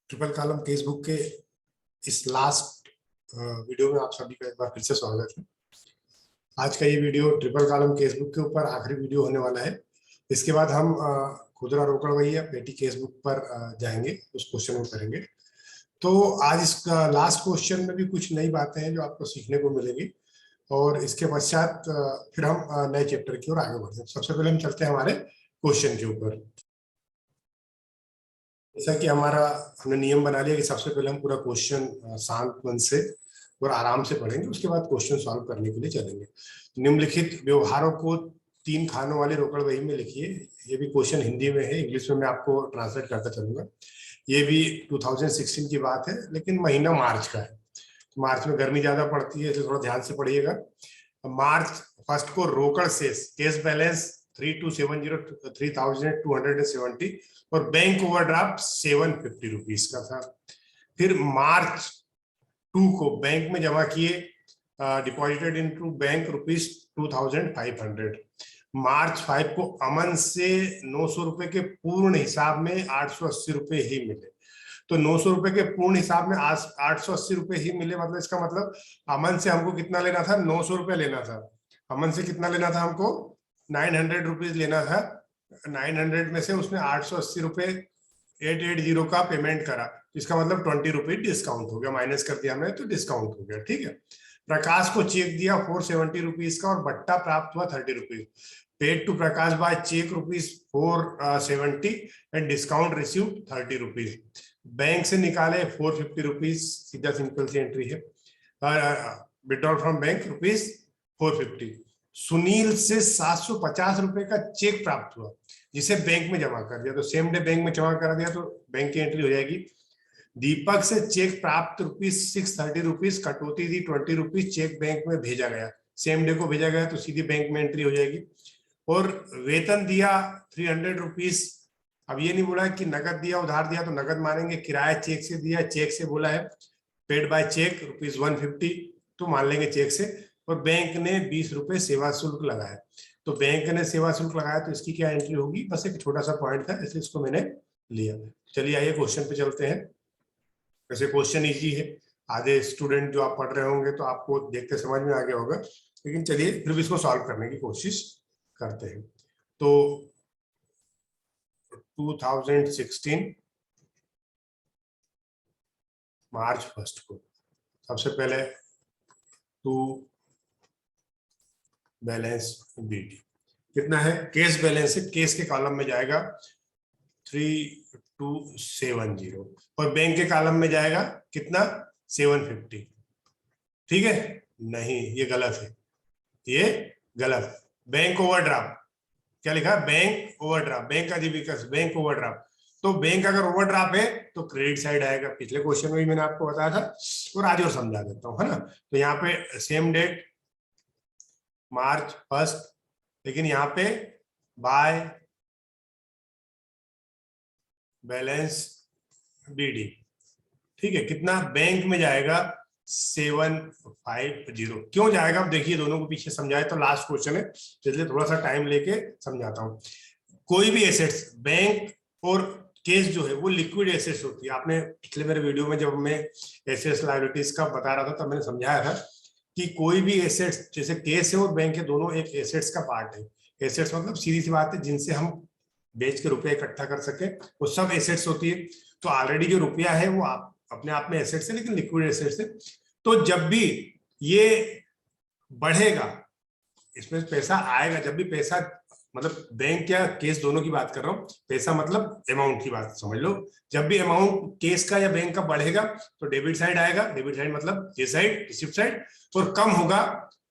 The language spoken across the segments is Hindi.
ट्रिपल कॉलम केस बुक के इस लास्ट वीडियो में आप सभी का एक बार फिर से स्वागत है। आज का ये video triple column case book के ऊपर आखिरी वीडियो होने वाला है। इसके बाद हम खुदरा रोकड़ वही या पेटी केस बुक पर जाएंगे, उस क्वेश्चन को करेंगे। तो आज इसका लास्ट क्वेश्चन में भी कुछ नई बातें हैं जो आपको सीखने को मिलेगी और इसके पश्चात फिर हम नए चैप्टर की ओर आगे बढ़ते हैं। सबसे पहले हम चलते हैं हमारे क्वेश्चन के ऊपर। जैसा कि हमने नियम बना लिया कि सबसे पहले हम पूरा क्वेश्चन शांत मन से और आराम से पढ़ेंगे, उसके बाद क्वेश्चन सॉल्व करने के लिए चलेंगे। निम्नलिखित व्यवहारों को 3 खानों वाली रोकड़ वही में लिखिए। ये भी क्वेश्चन हिंदी में है, इंग्लिश में मैं आपको ट्रांसलेट करता चलूंगा। ये भी 2016 की बात है, लेकिन महीना मार्च का है। मार्च में गर्मी ज्यादा पड़ती है, इसलिए थोड़ा ध्यान से पढ़िएगा। मार्च 1 को रोकड़ शेष कैश बैलेंस 3270 और बैंक ओवरड्राफ्ट 750 रुपीज का था। फिर मार्च 2 को बैंक में जमा किए, डिपॉजिटेड इनटू बैंक ₹2500। मार्च 5 को अमन से 900 रुपए के पूर्ण हिसाब में 880 रुपए ही मिले। तो 900 रुपए के पूर्ण हिसाब में 880 रुपए ही मिले, मतलब इसका मतलब अमन से हमको कितना लेना था? 900 रुपए लेना था। अमन से कितना लेना था? हमको 900 रुपीज लेना था। 900 में से उसने 880 रुपए 880 का पेमेंट करा, इसका मतलब 20 रुपीज डिस्काउंट हो गया, माइनस कर दिया हमने तो डिस्काउंट हो गया। ठीक है। प्रकाश को चेक दिया 470 रुपीज का और बट्टा प्राप्त हुआ 30 rupees. Paid to Prakash by cheque ₹470 and discount receive 30 rupees. Bank से निकाले 450 रुपीज, सीधा सिंपल सी एंट्री है। Withdrawal from bank ₹450। सुनील से 750 रुपए का चेक प्राप्त हुआ, जिसे बैंक में जमा कर दिया, तो सेम डे बैंक में जमा कर दिया तो बैंक की एंट्री हो जाएगी। दीपक से चेक प्राप्त ₹630 रुपीज, कटौती दी 20 रुपीज, चेक बैंक में भेजा गया, सेम डे को भेजा गया तो सीधी बैंक में एंट्री हो जाएगी। और वेतन दिया 300 रुपीज। अब ये नहीं बोला कि नगद दिया उधार दिया तो नगद मानेंगे, किराया चेक से दिया, चेक से बोला है। पेड बाय चेक ₹150 तो मान लेंगे चेक से। और बैंक ने 20 रुपए सेवा शुल्क लगाया, तो बैंक ने सेवा शुल्क लगाया तो इसकी क्या एंट्री होगी? बस एक छोटा सा पॉइंट था इसलिए इसको मैंने लिया। चलिए आइए क्वेश्चन पे चलते हैं। वैसे क्वेश्चन इजी है, आधे स्टूडेंट जो आप पढ़ रहे होंगे तो आपको देखते समझ में आ गया होगा, लेकिन चलिए फिर भी इसको सॉल्व करने की कोशिश करते हैं। तो 2016 मार्च 1 को सबसे पहले टू बैलेंस बीटी कितना है? केस बैलेंस है, केस के कॉलम में जाएगा 3270 और बैंक के कॉलम में जाएगा कितना? 750। ठीक है? नहीं, ये गलत है, ये गलत। बैंक ओवरड्राफ्ट क्या लिखा? बैंक ओवरड्राफ्ट, बैंक का जीविका बैंक ओवरड्राफ्ट। तो बैंक अगर ओवरड्राफ्ट है तो क्रेडिट साइड आएगा। पिछले क्वेश्चन में भी मैंने आपको बताया था और आज और समझा देता हूं, है ना। तो यहाँ पे सेम डेट मार्च 1, लेकिन यहाँ पे बाय बैलेंस बीडी। ठीक है, कितना? बैंक में जाएगा 750। क्यों जाएगा? अब देखिए, दोनों को पीछे समझाए तो लास्ट क्वेश्चन है, इसलिए थोड़ा सा टाइम लेके समझाता हूं। कोई भी एसेट्स, बैंक और केस जो है वो लिक्विड एसेट्स होती है। आपने पिछले मेरे वीडियो में जब मैं एसेट्स लायबिलिटीज का बता रहा था तब मैंने समझाया था कि कोई भी एसेट्स, जैसे केस है और बैंक है, दोनों एक एसेट्स का पार्ट है। एसेट्स मतलब सीधी सी बात है, जिनसे हम बेच के रुपया इकट्ठा कर सके, वो सब एसेट्स होती है। तो ऑलरेडी जो रुपया है वो आप अपने आप में एसेट्स है, लेकिन लिक्विड एसेट्स है। तो जब भी ये बढ़ेगा, इसमें पैसा आएगा, जब भी पैसा, मतलब बैंक या केस दोनों की बात कर रहा हूं, पैसा मतलब अमाउंट की बात समझ लो। जब भी अमाउंट केस का या बैंक का बढ़ेगा तो डेबिट साइड आएगा, डेबिट साइड मतलब ये साइड, रिसिप्ट साइड, और कम होगा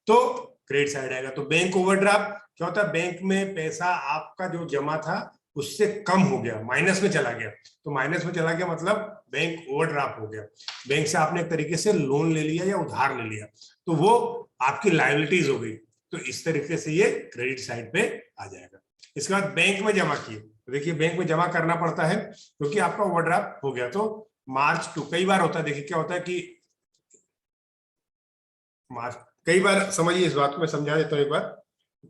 तो क्रेडिट साइड आएगा। तो बैंक ओवरड्राफ्ट क्या होता है? बैंक में पैसा आपका जो जमा था उससे कम हो गया, माइनस में चला गया। तो माइनस में चला गया मतलब बैंक ओवरड्राफ्ट हो गया। बैंक से आपने एक तरीके से लोन ले लिया या उधार ले लिया, तो वो आपकी लायबिलिटीज हो गई। तो इस तरीके से ये क्रेडिट साइड पे आ जाएगा। इसके बाद बैंक में जमा किए, तो देखिए बैंक में जमा करना पड़ता है क्योंकि आपका ओवरड्राफ्ट हो गया। तो मार्च 2 कई बार होता है, देखिए क्या होता है कि मार्च, कई बार समझिए इस बात को मैं समझा देता हूँ एक बार,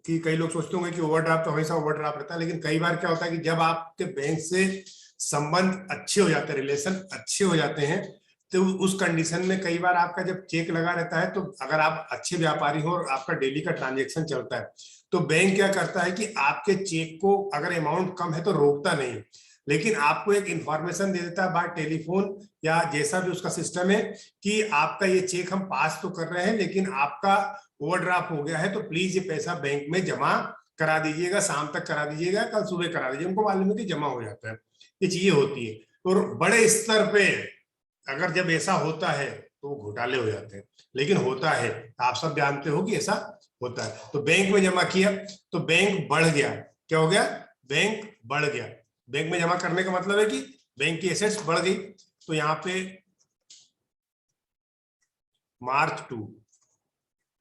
कि कई लोग सोचते होंगे कि ओवरड्राफ्ट तो हमेशा ओवरड्राफ्ट रहता है, लेकिन कई बार क्या होता है कि जब आपके बैंक से संबंध अच्छे हो जाते हैं, रिलेशन अच्छे हो जाते हैं, तो उस कंडीशन में कई बार आपका जब चेक लगा रहता है, तो अगर आप अच्छे व्यापारी हो और आपका डेली का ट्रांजेक्शन चलता है, तो बैंक क्या करता है कि आपके चेक को अगर अमाउंट कम है तो रोकता नहीं, लेकिन आपको एक इंफॉर्मेशन दे देता है बाय टेलीफोन या जैसा भी उसका सिस्टम है कि आपका ये चेक हम पास तो कर रहे हैं, लेकिन आपका ओवरड्राफ्ट हो गया है, तो प्लीज ये पैसा बैंक में जमा करा दीजिएगा, शाम तक करा दीजिएगा, कल सुबह करा दीजिए। उनको मालूम है कि जमा हो जाता है। ये चीजें होती है, और बड़े स्तर पे अगर जब ऐसा होता है तो वो घोटाले हो जाते हैं, लेकिन होता है, आप सब जानते हो कि ऐसा होता है। तो बैंक में जमा किया तो बैंक बढ़ गया, क्या हो गया, बैंक बढ़ गया। बैंक में जमा करने का मतलब है कि बैंक की एसेट्स बढ़ गई। तो यहाँ पे मार्च टू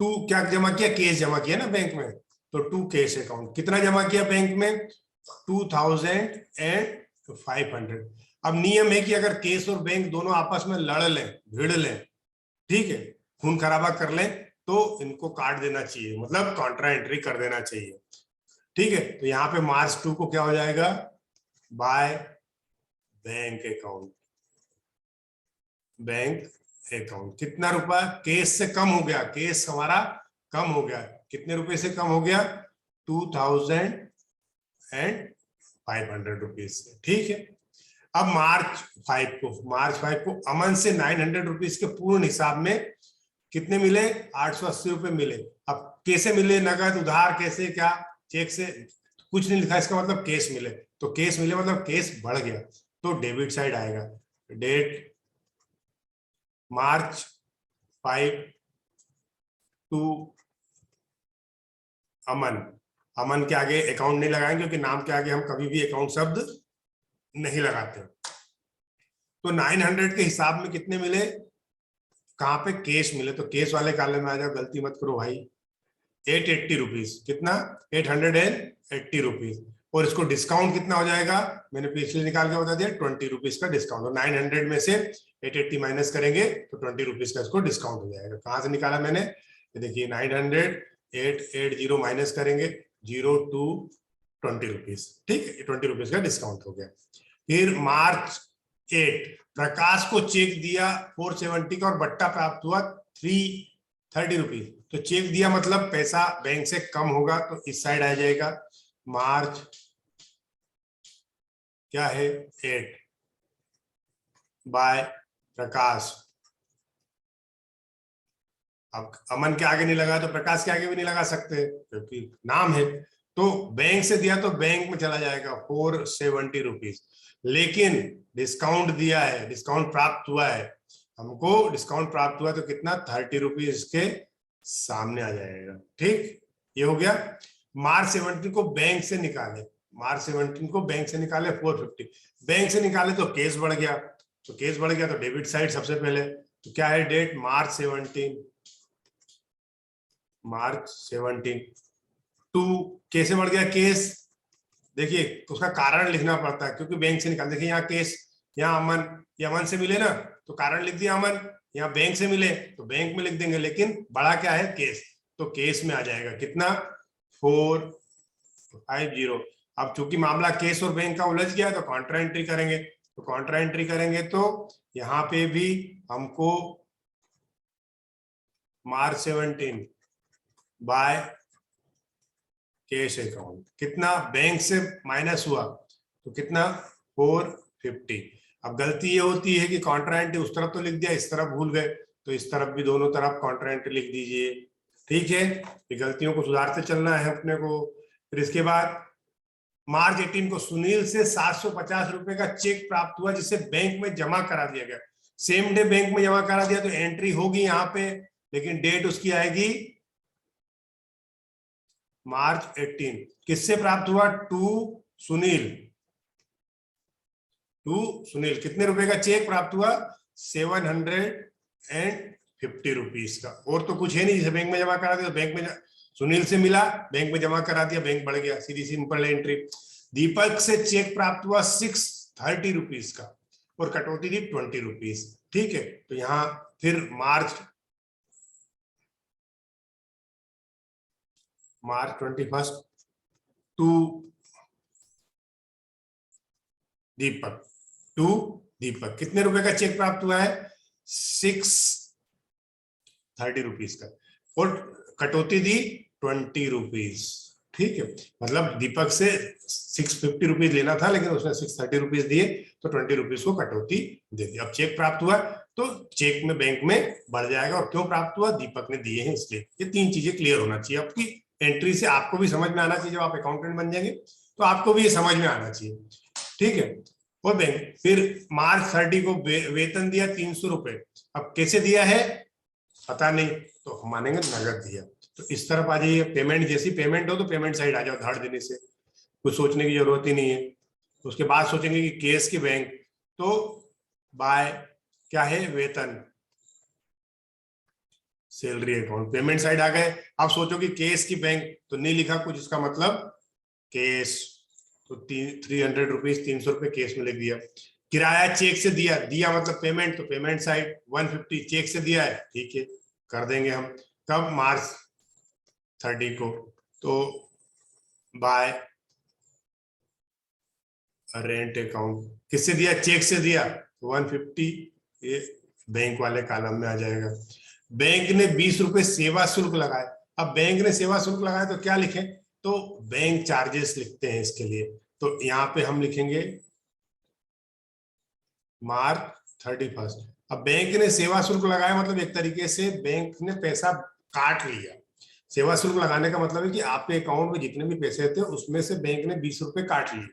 क्या जमा किया, केस जमा किया ना बैंक में, तो टू केस अकाउंट कितना जमा किया बैंक में, 2500। अब नियम है कि अगर केस और बैंक दोनों आपस में लड़ लें, भिड़ लें, ठीक है, खून खराबा कर लें, तो इनको काट देना चाहिए, मतलब कॉन्ट्रा एंट्री कर देना चाहिए, ठीक है। तो यहाँ पे मार्च 2 को क्या हो जाएगा, by bank account, bank account कितना रुपया, केस से कम हो गया, केस हमारा कम हो गया, कितने रुपए से कम हो गया, 2500 रुपीज से, ठीक है। अब मार्च 5 को अमन से 900 रुपीज के पूर्ण हिसाब में कितने मिले, 880 रुपए मिले। अब कैसे मिले, नगद, उधार, कैसे, क्या, चेक से, कुछ नहीं लिखा, इसका मतलब केस मिले, तो केस मिले मतलब केस बढ़ गया, तो डेबिट साइड आएगा। डेट मार्च 5 टू अमन, अमन के आगे अकाउंट नहीं लगाएंगे क्योंकि नाम के आगे हम कभी भी अकाउंट शब्द नहीं लगाते। तो 900 के हिसाब में कितने मिले, कहां पे, केस मिले, तो केस वाले कॉलम में आ जाओ, गलती मत करो भाई। 880 रुपीज, कितना, 880 रुपीज, और इसको डिस्काउंट कितना हो जाएगा, मैंने पिछले निकाल के बता दिया, 20 रुपीज का डिस्काउंट। और 900 में से 880 माइनस करेंगे तो 20 रुपीज का इसको डिस्काउंट हो जाएगा। कहां से निकाला मैंने, ये देखिए 900, 880 माइनस करेंगे 02 20 रुपीज, ठीक है, 20 रुपीज का डिस्काउंट हो गया। फिर मार्च 8 प्रकाश को चेक दिया 470 का और बट्टा प्राप्त हुआ 330 रुपीज। तो चेक दिया मतलब पैसा बैंक से कम होगा, तो इस साइड आ जाएगा। मार्च क्या है, 8 बाय प्रकाश। अब अमन के आगे नहीं लगा तो प्रकाश के आगे भी नहीं लगा सकते क्योंकि नाम है। तो बैंक से दिया तो बैंक में चला जाएगा 470 रुपीज, लेकिन डिस्काउंट दिया है, डिस्काउंट प्राप्त हुआ है हमको, डिस्काउंट प्राप्त हुआ तो कितना, 30 रुपीज के सामने आ जाएगा, ठीक, ये हो गया। मार्च 17 को बैंक से निकाले, मार्च 17 को बैंक से निकाले 450, बैंक से निकाले तो केस बढ़ गया, तो केस बढ़ गया तो डेबिट साइड सबसे पहले, तो क्या है डेट, मार्च 17 टू, कैसे बढ़ गया केस, देखिए उसका कारण लिखना पड़ता है क्योंकि बैंक से निकाल, देखिए यहाँ केस, यहाँ अमन, ये अमन से मिले ना तो कारण लिख दिया अमन, यहाँ बैंक से मिले तो बैंक में लिख देंगे, लेकिन बड़ा क्या है, केस, तो केस में आ जाएगा कितना, 450। अब चूंकि मामला केस और बैंक का उलझ गया तो कॉन्ट्रा एंट्री करेंगे, तो कॉन्ट्रा एंट्री करेंगे तो यहाँ पे भी हमको मार्च 17 बाय कैश अकाउंट, कितना बैंक से माइनस हुआ तो कितना, 450। अब गलती ये होती है कि कॉन्ट्रा एंट्री उस तरफ तो लिख दिया, इस तरफ भूल गए, तो इस तरफ भी दोनों तरफ कॉन्ट्रा एंट्री लिख दीजिए, ठीक है। ये गलतियों को सुधारते चलना है अपने को। फिर इसके बाद मार्च 18 को सुनील से 750 रुपए का चेक प्राप्त हुआ जिसे बैंक में जमा करा दिया गया, सेम डे बैंक में जमा करा दिया तो एंट्री होगी यहाँ पे, लेकिन डेट उसकी आएगी मार्च 18। किससे प्राप्त हुआ, सुनील, कितने रुपए का चेक प्राप्त हुआ, 750 रुपीज का, और तो कुछ है नहीं, जिसे बैंक में जमा करा दिया, तो बैंक में सुनील से मिला, बैंक में जमा करा दिया, बैंक बढ़ गया, सीधी सिंपल एंट्री। दीपक से चेक प्राप्त हुआ 630 रुपीज का और कटौती थी 20 रुपीज, ठीक है। तो यहाँ फिर मार्च 21 टू दीपक, टू दीपक। कितने रुपए का चेक प्राप्त हुआ है? 630 रुपीज का, और कटौती दी 20 रुपीज। ठीक है, मतलब दीपक से 650 रुपीज लेना था, लेकिन उसने 630 रुपीज दिए, तो 20 रुपीज को कटौती दे दी। अब चेक प्राप्त हुआ तो चेक में बैंक में बढ़ जाएगा, और क्यों प्राप्त हुआ? दीपक ने दिए हैं इसलिए। ये तीन चीजें क्लियर होना चाहिए आपकी एंट्री से, आपको भी समझ में आना चाहिए। जब आप अकाउंटेंट बन जाएंगे तो आपको भी ये समझ में आना चाहिए। ठीक है, और बैंक फिर मार्च 30 को वेतन दिया 300 रुपए। अब कैसे दिया है पता नहीं, तो हम मानेंगे नगद दिया। तो इस तरफ आ जाइए, पेमेंट जैसी पेमेंट हो तो पेमेंट साइड आ जाओ धाड़ देने से, कुछ सोचने की जरूरत ही नहीं है। उसके बाद सोचेंगे कि केस की बैंक, तो बाय क्या है? वेतन, सैलरी अकाउंट, पेमेंट साइड आ गए। अब सोचो कि केस की बैंक, तो नहीं लिखा कुछ, इसका मतलब केस, तो 300 रुपीज, 300 रुपए केस में लिख दिया। किराया चेक से दिया, दिया मतलब पेमेंट, तो पेमेंट साइड 150 चेक से दिया है, ठीक है कर देंगे हम। कब? मार्च 30 को, तो बाय रेंट अकाउंट, किससे दिया? चेक से दिया, 150, ये बैंक वाले कॉलम में आ जाएगा। बैंक ने 20 रुपए सेवा शुल्क लगाए। अब बैंक ने सेवा शुल्क लगाया तो क्या लिखें? तो बैंक चार्जेस लिखते हैं इसके लिए, तो यहाँ पे हम लिखेंगे मार्च 31। अब बैंक ने सेवा शुल्क लगाया, मतलब एक तरीके से बैंक ने पैसा काट लिया। सेवा शुल्क लगाने का मतलब है कि आपके अकाउंट में जितने भी पैसे थे उसमें से बैंक ने 20 रुपए काट लिए।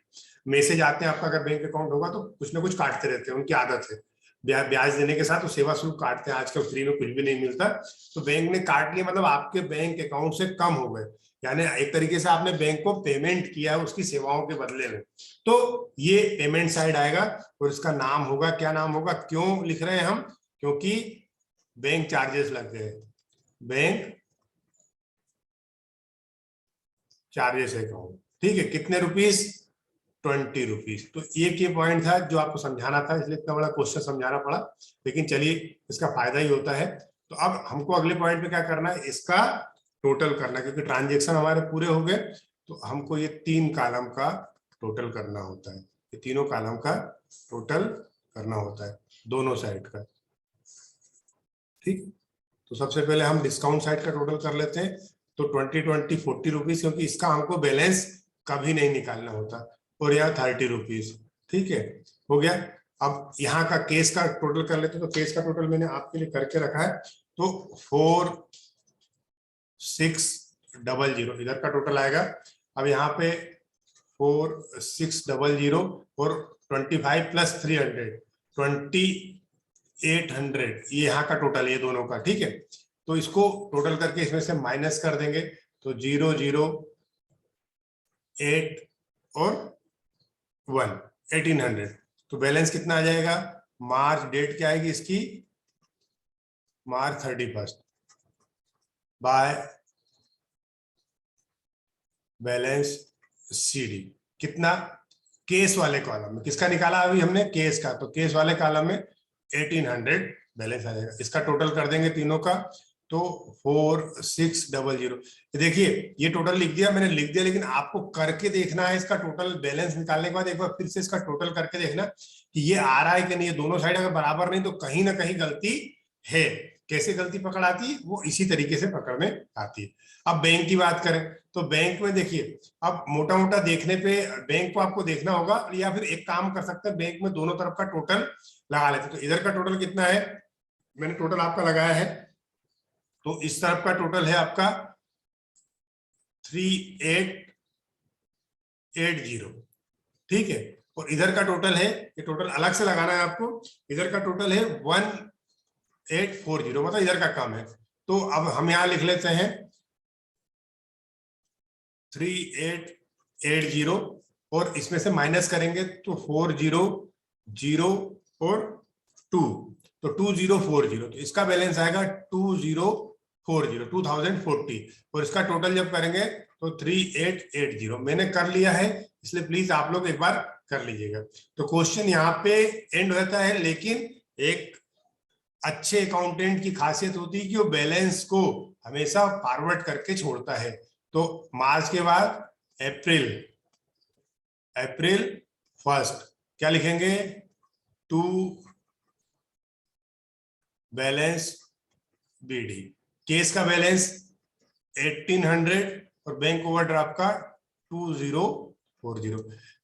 मैसेज आते हैं आपका, अगर बैंक अकाउंट होगा तो कुछ ना कुछ काटते रहते हैं, उनकी आदत है। ब्याज देने के साथ तो सेवा शुल्क काटते हैं, आजकल फ्री में कुछ भी नहीं मिलता। तो बैंक ने काट लिया, मतलब आपके बैंक अकाउंट से कम हो गए, यानी एक तरीके से आपने बैंक को पेमेंट किया है उसकी सेवाओं के बदले में। तो ये पेमेंट साइड आएगा, और इसका नाम होगा, क्या नाम होगा? क्यों लिख रहे हैं हम? क्योंकि बैंक चार्जेस लग गए, बैंक चार्जेस अकाउंट। ठीक है, कितने रुपीस? 20 रुपीज। तो एक ये पॉइंट था जो आपको समझाना था, इसलिए इतना बड़ा क्वेश्चन समझाना पड़ा, लेकिन चलिए इसका फायदा ही होता है। तो अब हमको अगले पॉइंट पे क्या करना है? इसका टोटल करना है, क्योंकि ट्रांजेक्शन हमारे पूरे हो गए, तो हमको ये 3 कॉलम का टोटल करना होता है। ये तीनों कॉलम का टोटल करना होता है, दोनों साइड का। ठीक, तो सबसे पहले हम डिस्काउंट साइड का टोटल कर लेते हैं। तो 40 रुपीज, क्योंकि इसका हमको बैलेंस कभी नहीं निकालना होता, और यहाँ 30 रुपीज। ठीक है, हो गया। अब यहाँ का केस का टोटल कर लेते हैं, तो केस का टोटल मैंने आपके लिए करके रखा है। तो 4600 इधर का टोटल आएगा। अब यहाँ पे 4600 और 25 प्लस 300, 2800, ये यहाँ का टोटल, ये दोनों का। ठीक है, तो इसको टोटल करके इसमें से माइनस कर देंगे, तो 008 और 1, 1800। तो बैलेंस कितना आ जाएगा? मार्च डेट क्या आएगी इसकी? मार्च 31 बाय बैलेंस सीडी। कितना? केस वाले कॉलम में किसका निकाला अभी हमने? केस का। तो केस वाले कॉलम में 1800 बैलेंस आ जाएगा। इसका टोटल कर देंगे तीनों का, तो 4600। देखिए ये टोटल लिख दिया मैंने, लिख दिया, लेकिन आपको करके देखना है इसका टोटल। बैलेंस निकालने के बाद एक बार फिर से इसका टोटल करके देखना कि ये आ रहा है कि नहीं। ये दोनों साइड अगर बराबर नहीं तो कहीं ना कहीं गलती है। कैसे गलती पकड़ आती है? वो इसी तरीके से पकड़ में आती है। अब बैंक की बात करें, तो बैंक में देखिए, अब मोटा मोटा देखने पे बैंक को आपको देखना होगा, या फिर एक काम कर सकते हैं, बैंक में दोनों तरफ का टोटल लगा लेते हैं। तो इधर का टोटल कितना है? मैंने टोटल आपका लगाया है, तो इस तरफ का टोटल है आपका 3880। ठीक है, और इधर का टोटल है, ये टोटल अलग से लगाना है आपको, इधर का टोटल है 1840, मतलब इधर का कम है। तो अब हम यहां लिख लेते हैं 3880, और इसमें से माइनस करेंगे तो 400 और 2, तो 2040। तो इसका बैलेंस आएगा 2040, और इसका टोटल जब करेंगे तो 3880। मैंने कर लिया है, इसलिए प्लीज आप लोग एक बार कर लीजिएगा। तो क्वेश्चन यहाँ पे एंड होता है, लेकिन एक अच्छे अकाउंटेंट की खासियत होती है कि वो बैलेंस को हमेशा फॉरवर्ड करके छोड़ता है। तो मार्च के बाद अप्रैल 1 क्या लिखेंगे? To balance BD. केस का बैलेंस 1800 और बैंक ओवरड्राफ्ट का 2040।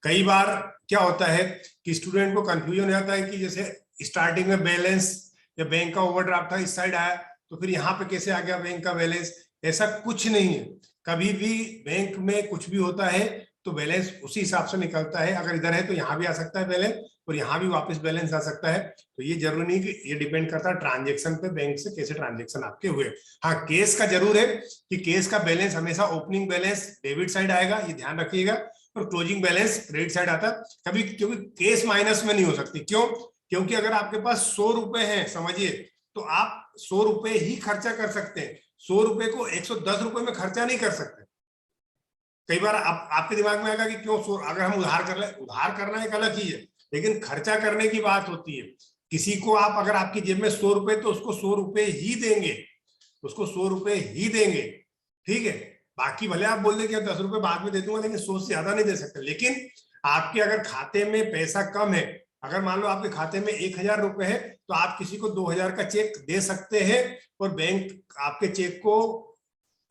कई बार क्या होता है कि स्टूडेंट को कंफ्यूजन हो जाता है कि जैसे स्टार्टिंग में बैलेंस या बैंक का ओवरड्राफ्ट था, इस साइड आया तो फिर यहाँ पे कैसे आ गया बैंक का बैलेंस। ऐसा कुछ नहीं है, कभी भी बैंक में कुछ भी होता है तो बैलेंस उसी हिसाब से निकलता है। अगर इधर है तो यहाँ भी आ सकता है बैलेंस और यहाँ भी वापस बैलेंस आ सकता है। तो ये जरूरी नहीं कि ये डिपेंड करता है ट्रांजेक्शन पे, बैंक से कैसे ट्रांजेक्शन आपके हुए। हाँ, केस का जरूर है कि केस का बैलेंस हमेशा ओपनिंग बैलेंस डेबिट साइड आएगा, ये ध्यान रखिएगा, और क्लोजिंग बैलेंस क्रेडिट साइड आता है कभी, क्योंकि केस माइनस में नहीं हो सकती। क्यों? क्योंकि अगर आपके पास 100 रुपए हैं, समझिए, तो आप 100 रुपए ही खर्चा कर सकते हैं, 100 रुपए को 110 रुपए में खर्चा नहीं कर सकते। कई बार आपके दिमाग में आएगा कि क्यों अगर हम उधार कर ले, उधार करना एक अलग ही है, लेकिन खर्चा करने की बात होती है। किसी को आप अगर आपकी जेब में 100 रुपए, तो उसको 100 रुपए ही देंगे, उसको 100 रुपए ही देंगे, ठीक है। बाकी भले आप बोल दें कि 10 रुपए बाद में दे दूंगा, लेकिन 100 से ज्यादा नहीं दे सकते। लेकिन आपके अगर खाते में पैसा कम है, अगर मान लो आपके खाते में 1000 रुपए है, तो आप किसी को 2000 का चेक दे सकते हैं और बैंक आपके चेक को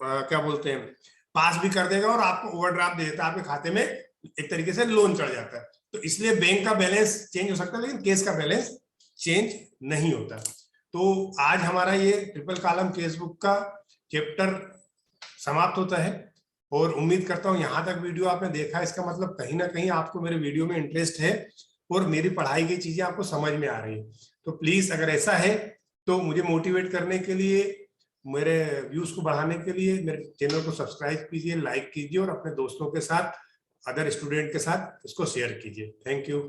क्या बोलते हैं, पास भी कर देगा और आपको ओवरड्राफ्ट दे देता है, आपके खाते में एक तरीके से लोन चढ़ जाता है। तो इसलिए बैंक का बैलेंस चेंज हो सकता है, लेकिन केस का बैलेंस चेंज नहीं होता। तो आज हमारा ये ट्रिपल कॉलम केस बुक का चैप्टर समाप्त होता है और उम्मीद करता हूं यहां तक वीडियो आपने देखा, इसका मतलब कहीं ना कहीं आपको मेरे वीडियो में इंटरेस्ट है और मेरी पढ़ाई की चीजें आपको समझ में आ रही है। तो प्लीज अगर ऐसा है तो मुझे मोटिवेट करने के लिए, मेरे व्यूज को बढ़ाने के लिए मेरे चैनल को सब्सक्राइब कीजिए, लाइक कीजिए और अपने दोस्तों के साथ, अदर स्टूडेंट के साथ इसको शेयर कीजिए। Thank you.